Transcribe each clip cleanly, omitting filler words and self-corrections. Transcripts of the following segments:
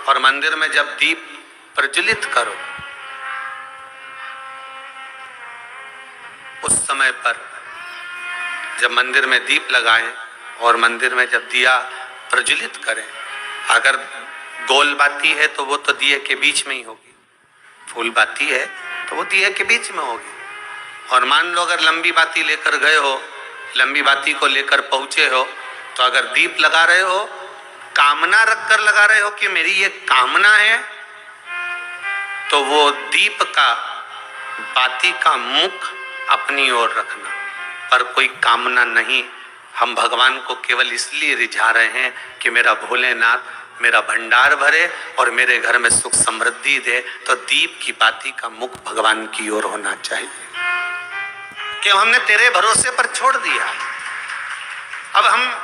और मंदिर में जब दीप प्रज्वलित करो, उस समय पर जब मंदिर में दीप लगाएं और मंदिर में जब दिया प्रज्वलित करें, अगर गोल बाती है तो वो तो दिए के बीच में ही होगी, फूल बाती है तो वो दिए के बीच में होगी। और मान लो अगर लंबी बाती लेकर गए हो, लंबी बाती को लेकर पहुंचे हो, तो अगर दीप लगा रहे हो, कामना रखकर लगा रहे हो कि मेरी ये कामना है, तो वो दीप का, बाती का मुख अपनी ओर रखना, पर कोई कामना नहीं। हम भगवान को केवल इसलिए रिझा रहे हैं कि मेरा भोलेनाथ मेरा भंडार भरे और मेरे घर में सुख समृद्धि दे। तो दीप की बाती का मुख भगवान की ओर होना चाहिए, कि हमने तेरे भरोसे पर छोड़ दिया। अब हम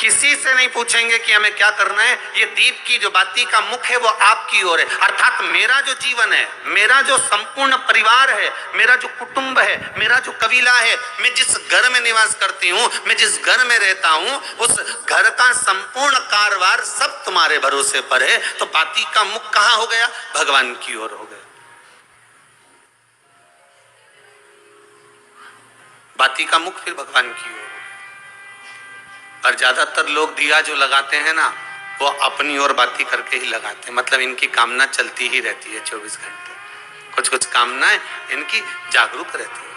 किसी से नहीं पूछेंगे कि हमें क्या करना है, ये दीप की जो बाती का मुख है वो आपकी ओर है। अर्थात मेरा जो जीवन है, मेरा जो संपूर्ण परिवार है, मेरा जो कुटुंब है, मेरा जो कबीला है, मैं जिस घर में निवास करती हूँ, मैं जिस घर में रहता हूँ, उस घर का संपूर्ण कारभार सब तुम्हारे भरोसे पर है। तो बाती का मुख कहाँ हो गया? भगवान की ओर हो गया। बाती का मुख फिर भगवान की ओर। और ज्यादातर लोग दिया जो लगाते हैं ना, वो अपनी ओर बाती करके ही लगाते हैं। मतलब इनकी कामना चलती ही रहती है 24 घंटे। कुछ कुछ कामनाएं इनकी जागरूक रहती है,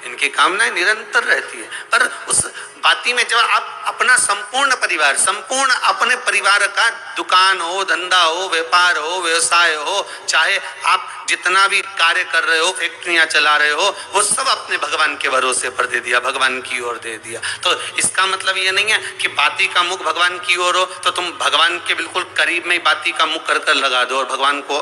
इनकी कामनाएं निरंतर रहती है। पर उस बाती में जब आप अपना संपूर्ण परिवार, संपूर्ण अपने परिवार का, दुकान हो, धंधा हो, व्यापार हो, व्यवसाय हो, चाहे आप जितना भी कार्य कर रहे हो, फैक्ट्रियां चला रहे हो, वो सब अपने भगवान के भरोसे पर दे दिया, भगवान की ओर दे दिया। तो इसका मतलब ये नहीं है कि बाती का मुख भगवान की ओर हो तो तुम भगवान के बिल्कुल करीब में ही बाती का मुख कर लगा दो और भगवान को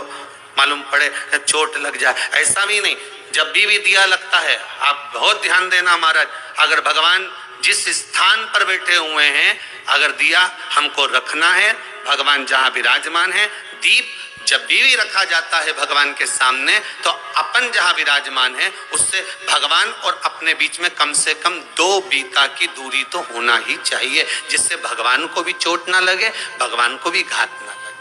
मालूम पड़े चोट लग जाए, ऐसा भी नहीं। जब भी दिया लगता है, आप बहुत ध्यान देना महाराज, अगर भगवान जिस स्थान पर बैठे हुए हैं, अगर दिया हमको रखना है, भगवान जहां विराजमान है, दीप जब भी रखा जाता है भगवान के सामने, तो अपन जहां विराजमान है उससे भगवान और अपने बीच में कम से कम 2 बीता की दूरी तो होना ही चाहिए, जिससे भगवान को भी चोट ना लगे, भगवान को भी घात ना लगे।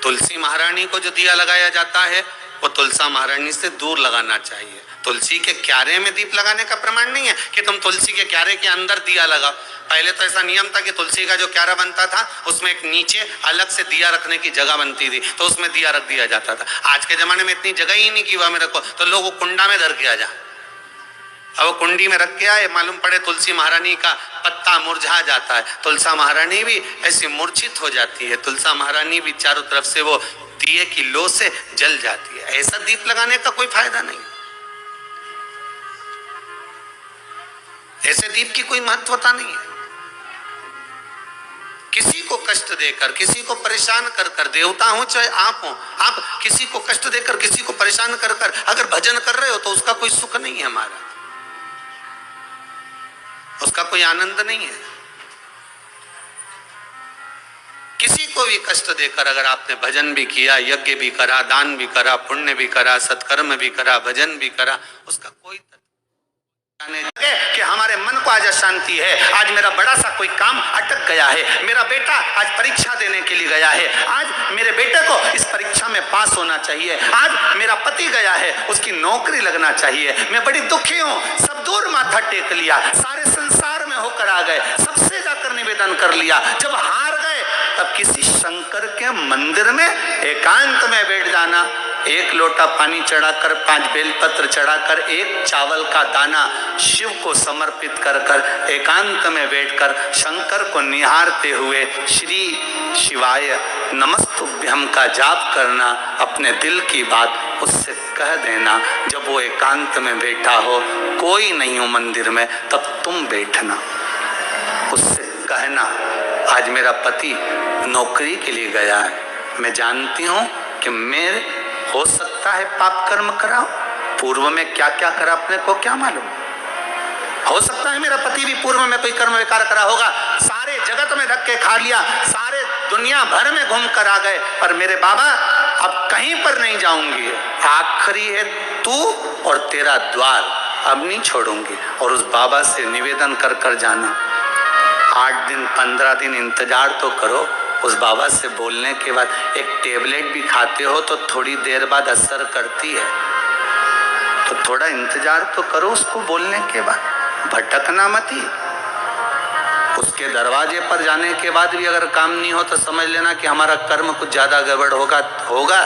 तुलसी महारानी को जो दिया लगाया जाता है, वो तुलसा महारानी से दूर लगाना चाहिए। तुलसी के क्यारे में दीप लगाने का प्रमाण नहीं है कि तुम तुलसी के क्यारे के अंदर दिया लगाओ। पहले तो ऐसा नियम था कि तुलसी का जो क्यारा बनता था, उसमें एक नीचे अलग से दिया रखने की जगह बनती थी, तो उसमें दिया रख दिया जाता था। आज के जमाने में इतनी जगह ही नहीं की हुआ मेरे को, तो लोग कुंडा में धर के आ जा, अब वो कुंडी में रख के आए, मालूम पड़े तुलसी महारानी का पत्ता मुरझा जाता है, तुलसा महारानी भी ऐसी मूर्छित हो जाती है, तुलसा महारानी भी चारों तरफ से वो दिए की लो से जल जाती है। ऐसा दीप लगाने का कोई फायदा नहीं, ऐसे दीप की कोई महत्वता नहीं है। किसी को कष्ट देकर, किसी को परेशान कर कर, देवता हो चाहे आप हो, आप किसी को कष्ट देकर, किसी को परेशान कर कर अगर भजन कर रहे हो तो उसका कोई सुख नहीं है हमारा, उसका कोई आनंद नहीं है। किसी को भी कष्ट देकर अगर आपने भजन भी किया, यज्ञ भी करा, दान भी करा, पुण्य भी करा, सत्कर्म भी करा, भजन भी करा, उसका कोई कि हमारे मन को आज अशांति है, आज मेरा बड़ा सा कोई काम अटक गया है, मेरा बेटा आज परीक्षा देने के लिए गया है, आज मेरे बेटे को इस परीक्षा में पास होना चाहिए, आज मेरा पति गया है, उसकी नौकरी लगना चाहिए, मैं बड़ी दुखी हूँ, सब दूर माथा टेक लिया, सारे संसार में होकर आ गए, सबसे जाकर निवेदन कर लिया, जब हार गए तब किसी शंकर के मंदिर में एकांत में बैठ जाना, 1 लोटा पानी चढ़ाकर, 5 बेलपत्र चढ़ाकर, 1 चावल का दाना शिव को समर्पित कर कर एकांत में बैठकर शंकर को निहारते हुए श्री शिवाय नमस्तुभ्यम का जाप करना, अपने दिल की बात उससे कह देना। जब वो एकांत में बैठा हो, कोई नहीं हो मंदिर में, तब तुम बैठना, उससे कहना आज मेरा पति नौकरी के लिए गया है, मैं जानती हूँ कि मैं हो सकता है पाप कर्म करा, पूर्व में क्या क्या करा अपने को क्या मालूम, हो सकता है मेरा पति भी पूर्व में कोई कर्म विकार करा होगा, सारे जगत में धक्के खा लिया, सारे दुनिया भर में घूम कर आ गए, पर मेरे बाबा अब कहीं पर नहीं जाऊंगी, आखिरी है तू और तेरा द्वार, अब नहीं छोड़ूंगी। और उस बाबा से निवेदन कर कर जाना, 8 दिन 15 दिन इंतजार तो करो। उस बाबा से बोलने के बाद एक टेबलेट भी खाते हो तो थोड़ी देर बाद असर करती है, तो थोड़ा इंतजार तो करो उसको बोलने के बाद, भटकना मत ही। उसके दरवाजे पर जाने के बाद भी अगर काम नहीं हो तो समझ लेना कि हमारा कर्म कुछ ज्यादा गड़बड़ होगा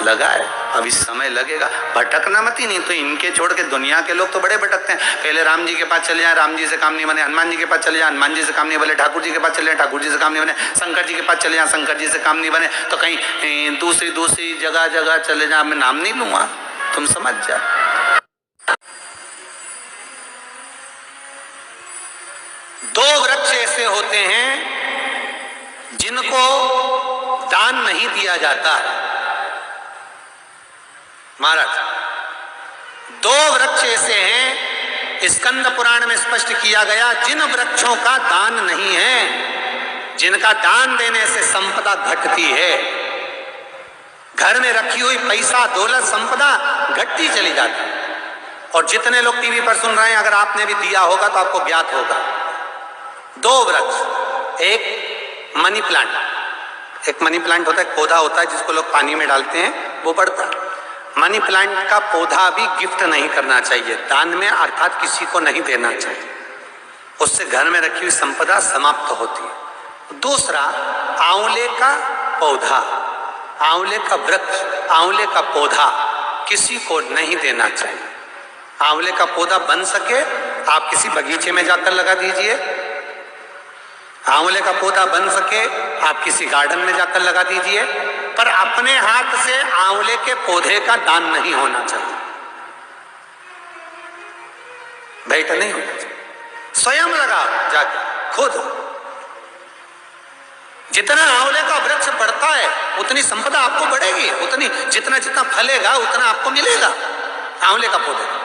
लगा है, अभी समय लगेगा। भटकना मत ही, नहीं तो इनके छोड़ के दुनिया के लोग तो बड़े भटकते हैं। पहले राम जी के पास चले जाए, राम जी से काम नहीं बने, हनुमान जी के पास चले जाए, हनुमान जी से काम नहीं बने, ठाकुर जी के पास चले जाए, ठाकुर जी से काम नहीं बने, शंकर जी के पास चले जाए, शंकर जी से काम नहीं बने, तो कहीं दूसरी जगह चले जाए। मैं नाम नहीं लूंगा, तुम समझ जा। दो वृक्ष ऐसे होते हैं जिनको दान नहीं दिया जाता। महाराज, दो वृक्ष ऐसे हैं, स्कंद पुराण में स्पष्ट किया गया, जिन वृक्षों का दान नहीं है, जिनका दान देने से संपदा घटती है। घर में रखी हुई पैसा दौलत संपदा घटती चली जाती है। और जितने लोग टीवी पर सुन रहे हैं, अगर आपने भी दिया होगा तो आपको ज्ञात होगा। दो वृक्ष, एक मनी प्लांट, एक मनी प्लांट होता है, पौधा होता है जिसको लोग पानी में डालते हैं, वो बढ़ता है। मनी प्लांट का पौधा भी गिफ्ट नहीं करना चाहिए, दान में, अर्थात किसी को नहीं देना चाहिए, उससे घर में रखी हुई संपदा समाप्त होती है। दूसरा, आंवले का पौधा, आंवले का वृक्ष, आंवले का पौधा किसी को नहीं देना चाहिए। आंवले का पौधा बन सके आप किसी बगीचे में जाकर लगा दीजिए, आंवले का पौधा बन सके आप किसी गार्डन में जाकर लगा दीजिए, पर अपने हाथ से आंवले के पौधे का दान नहीं होना चाहिए, भेंट नहीं होना चाहिए। स्वयं लगाओ जाकर खुद। जितना आंवले का वृक्ष बढ़ता है उतनी संपदा आपको बढ़ेगी, उतनी जितना फलेगा उतना आपको मिलेगा आंवले का पौधा।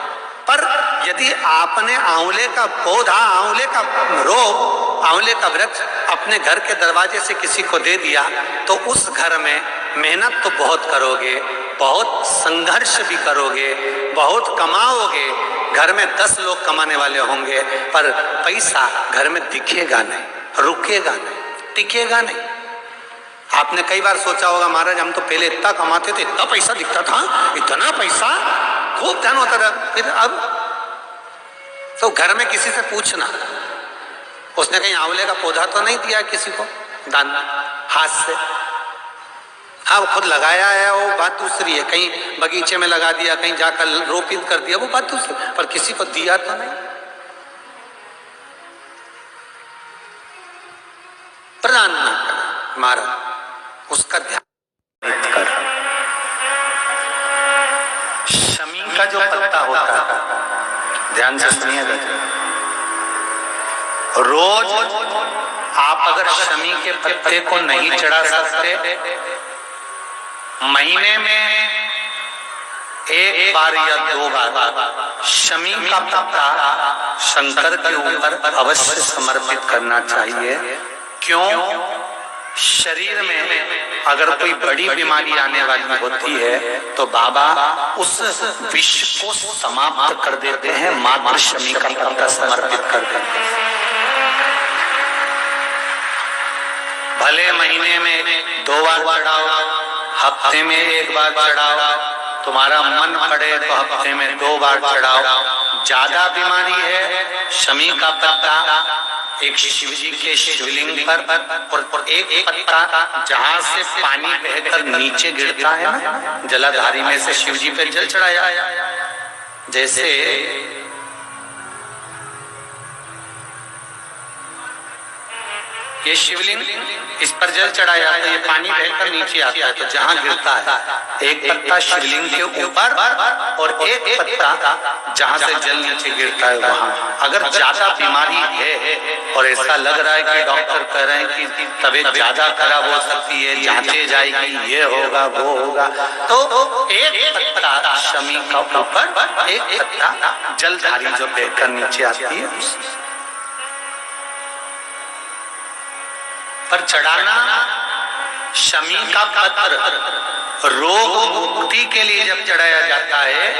पर यदि आपने आंवले का पौधा, आंवले का रोप, आंवले का वृक्ष अपने घर के दरवाजे से किसी को दे दिया, तो उस घर में मेहनत तो बहुत करोगे, बहुत संघर्ष भी करोगे, बहुत कमाओगे, घर में 10 लोग कमाने वाले होंगे, पर पैसा घर में दिखेगा नहीं, रुकेगा नहीं, टिकेगा नहीं। आपने कई बार सोचा होगा, महाराज हम तो पहले इतना कमाते थे, इतना पैसा दिखता था, इतना पैसा, खूब धन होता था, फिर अब तो घर में किसी से पूछना, उसने कहीं आंवले का पौधा तो नहीं दिया किसी को दान हाथ से। हाँ, वो खुद लगाया है, वो बात दूसरी है, कहीं बगीचे में लगा दिया, कहीं जाकर रोपित कर दिया, वो बात दूसरी, पर किसी को दिया तो नहीं। प्रदान नहीं करना, महाराज उसका ध्यान कर। शमी का जो पत्ता होता है, ध्यान से सुनिएगा, रोज आप अगर शमी के पत्ते को नहीं चढ़ा सकते, महीने में 1 बार या 2 बार शमी का पत्ता शंकर के ऊपर अवश्य समर्पित करना चाहिए। क्यों? शरीर में अगर कोई बड़ी बीमारी आने वाली होती है तो बाबा उस विष को समाप्त कर देते हैं, मात्र शमी का पत्ता समर्पित कर देते हैं। भले महीने में 2 बार चढ़ाओ, हफ्ते में 1 बार चढ़ाओ, तुम्हारा मन पड़े तो हफ्ते में 2 बार चढ़ाओ। ज्यादा बीमारी है, शमी का पत्ता एक शिव जी के शिवलिंग पर और एक पत्ता जहां से पानी बहकर नीचे गिरता है ना, जलाधारी में से शिव जी पे जल चढ़ाया। जैसे ये शिवलिंग, इस पर जल चढ़ाया तो ये पानी बहकर नीचे आता है, तो जहां गिरता है एक पत्ता शिवलिंग के ऊपर और एक पत्ता जहां से जल नीचे गिरता है वहां। अगर ज्यादा बीमारी है और ऐसा लग रहा है कि डॉक्टर कह रहे हैं कि तबीयत ज्यादा खराब हो सकती है, जांचे जाएगी, ये होगा वो होगा, तो एक पत्ता शमी का ऊपर, एक पत्ता जलधारी जो बहकर नीचे आती है पर चढ़ाना। शमी का पत्र रोग मुक्ति के लिए जब चढ़ाया जाता है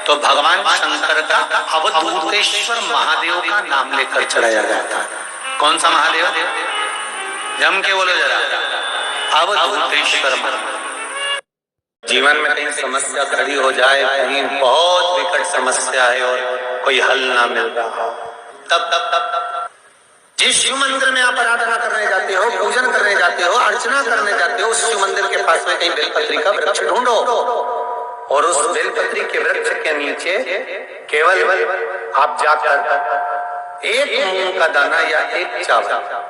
तो भगवान शंकर का अवधूतेश्वर महादेव का नाम लेकर चढ़ाया जाता है। कौन सा महादेव? जम के बोलो जरा। अवधूतेश्वर। जीवन में कहीं समस्या खड़ी हो जाए, कहीं बहुत विकट समस्या है और कोई हल ना मिल रहा, तब जिस शिव मंदिर में आप आराधना करने जाते हो, पूजन करने जाते हो, अर्चना करने जाते हो, उस शिव मंदिर के पास में कहीं बेलपत्री का वृक्ष ढूंढो और उस बेलपत्री के वृक्ष के नीचे केवल आप जाकर एक मूंग का दाना या एक चावल,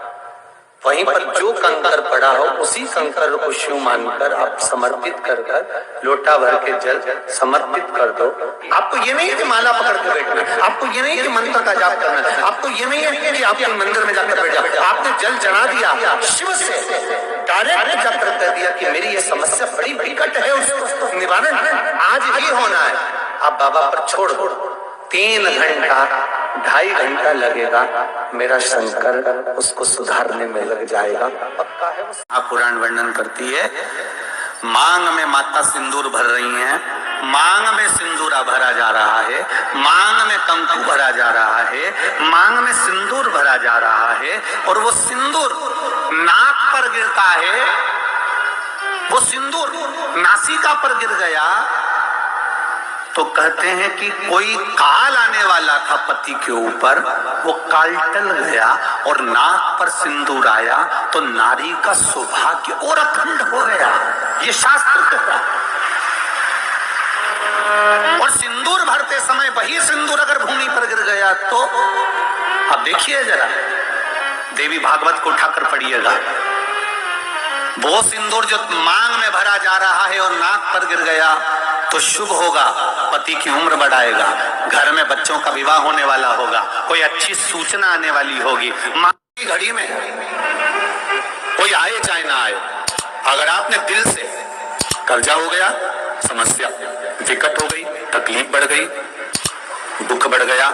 वहीं पर जो कंकर पड़ा हो उसी कंकर को शिव मानकर आप समर्पित कर लोटा भर के जल समर्पित कर दो। आपको ये नहीं है कि माला पकड़ के बैठना, आपको ये नहीं है कि मंत्र का जाप करना, आपको ये नहीं है कि आपके मंदिर में जाकर बैठ जाओ। आपने जल चढ़ा दिया, शिव से डायरेक्ट जाकर कह दिया कि मेरी ये समस्या बड़ी विकट है, उसको निवारण आज ही होना है। आप बाबा पर छोड़ दो, 3 घंटा 2.5 घंटा लगेगा, मेरा शंकर उसको सुधारने में लग जाएगा, पक्का है। आप पुराण वर्णन करती है, मांग में माता सिंदूर भर रही हैं, मांग में सिंदूरा भरा जा रहा है, मांग में कंकु भरा जा रहा है, मांग में सिंदूर भरा जा रहा है और वो सिंदूर नाक पर गिरता है, वो सिंदूर नासिका पर गिर गया तो कहते हैं कि कोई काल आने वाला था पति के ऊपर, वो काल टल गया और नाक पर सिंदूर आया तो नारी का सौभाग्य और अखंड हो गया। ये शास्त्र कहता है। और सिंदूर भरते समय वही सिंदूर अगर भूमि पर गिर गया तो अब देखिए जरा, देवी भागवत को उठाकर पढ़िएगा, वो सिंदूर जो मांग में भरा जा रहा है और नाक पर गिर गया तो शुभ होगा, पति की उम्र बढ़ाएगा, घर में बच्चों का विवाह होने वाला होगा, कोई अच्छी सूचना आने वाली होगी। मां की घड़ी में कोई आए चाहे ना आए, अगर आपने दिल से कर्जा हो गया, समस्या विकट हो गई, तकलीफ बढ़ गई, दुख बढ़ गया,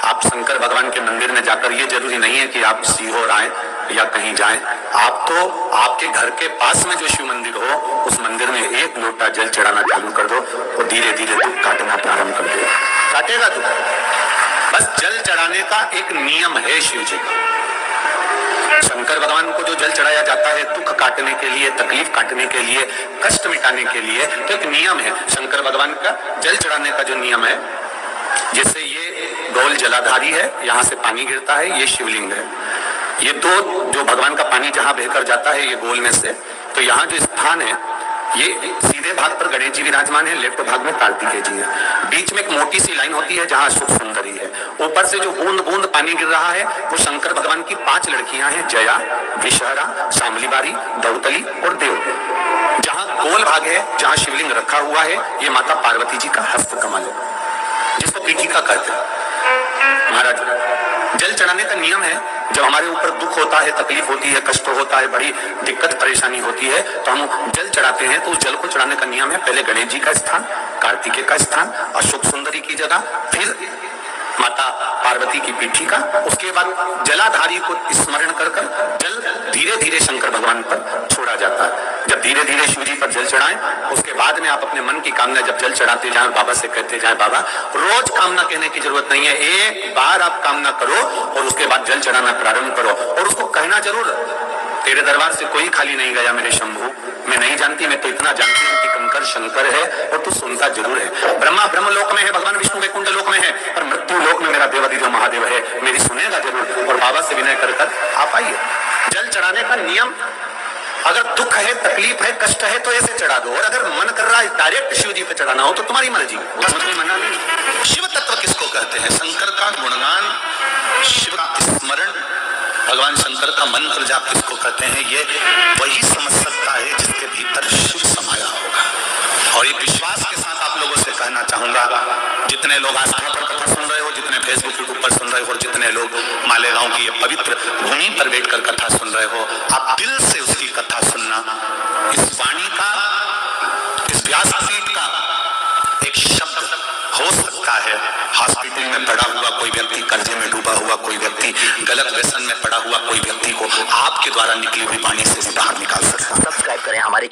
आप शंकर भगवान के मंदिर में जाकर, ये जरूरी नहीं है कि आप सीहोर आए या कहीं जाएं, आप तो आपके घर के पास में जो शिव मंदिर हो उस मंदिर में 1 लोटा जल चढ़ाना चालू कर दो और धीरे धीरे दुख काटना प्रारंभ कर दो। काटेगा दुख, बस जल चढ़ाने का एक नियम है शिव जी का। शंकर भगवान को जो जल चढ़ाया जाता है दुख काटने के लिए, तकलीफ काटने के लिए, कष्ट मिटाने के लिए, तो एक नियम है शंकर भगवान का जल चढ़ाने का जो नियम है। जैसे ये गौल जलाधारी है, यहाँ से पानी गिरता है, ये शिवलिंग है, ये दो जो भगवान का पानी जहां बहकर जाता है ये गोल में से, तो यहाँ जो स्थान है ये सीधे भाग पर गणेश जी विराजमान है, लेफ्ट भाग में कार्तिकेय जी है, बीच में एक मोटी सी लाइन होती है जहां अशोक सुंदरी है, ऊपर से जो बूंद बूंद पानी गिर रहा है वो शंकर भगवान की 5 लड़कियां हैं, जया, विषहरा, शामलीबारी, दौतली और देव। जहां गोल भाग है, जहां शिवलिंग रखा हुआ है, ये माता पार्वती जी का हस्त कमल है, जिसको पीठिका कहते हैं। महाराज जल चढ़ाने का नियम है, जब हमारे ऊपर दुख होता है, तकलीफ होती है, कष्ट होता है, बड़ी दिक्कत परेशानी होती है तो हम जल चढ़ाते हैं, तो उस जल को चढ़ाने का नियम है, पहले गणेश जी का स्थान, कार्तिकेय का स्थान, अशोक सुंदरी की जगह, फिर माता पार्वती की पीठिका, उसके बाद जलाधारी को स्मरण कर जल धीरे धीरे शंकर भगवान पर छोड़ा जाता है। जब धीरे धीरे शिव जी पर जल चढ़ाएं, उसके बाद में आप अपने मन की कामना जब जल चढ़ाते जाएं, बाबा से कहते जाएं, बाबा रोज कामना कहने की जरूरत नहीं है, एक बार आप कामना करो और उसके बाद जल चढ़ाना प्रारंभ करो और उसको कहना जरूर, तेरे दरबार से कोई खाली नहीं गया मेरे शंभू, मैं नहीं जानती, मैं तो इतना जानती हूँ कि कंकर शंकर है और तू सुनता जरूर है। ब्रह्मा ब्रह्म लोक में है, भगवान विष्णु वैकुंठ लोक में है, पर मृत्यु लोक में मेरा देवाधिदेव महादेव है, मेरी सुनेगा जरूर। और बाबा से विनय कर आप आइए। जल चढ़ाने का नियम, अगर दुख है, तकलीफ है, कष्ट है तो ऐसे चढ़ा दो, और अगर मन कर रहा है डायरेक्ट शिव जी पे चढ़ाना हो तो तुम्हारी मर्जी, उसमें मना नहीं। शिव तत्व किसको कहते हैं? शंकर का गुणगान, शिव का स्मरण, भगवान शंकर का मंत्र जाप किसको कहते हैं? ये वही समझ सकता है जिसके भीतर शिव समाया होगा। और एक विश्वास के साथ आप लोगों से कहना चाहूंगा, जितने लोग आस्था पर कथा सुन रहे हो, जितने फेसबुक यूट्यूब पर सुन रहे हो, और जितने लोग मालेगांव की ये पवित्र भूमि पर बैठकर कथा सुन रहे हो, आप दिल से उसकी कथा सुनना। इस वाणी का, इस व्यासपीठ का एक शब्द हो सकता है हॉस्पिटल में पड़ा हुआ कोई व्यक्ति, कर्जे में डूबा हुआ कोई व्यक्ति, गलत व्यसन में पड़ा हुआ कोई व्यक्ति को आपके द्वारा निकली हुई वाणी से बाहर निकाल सकता है। सब्सक्राइब करें हमारे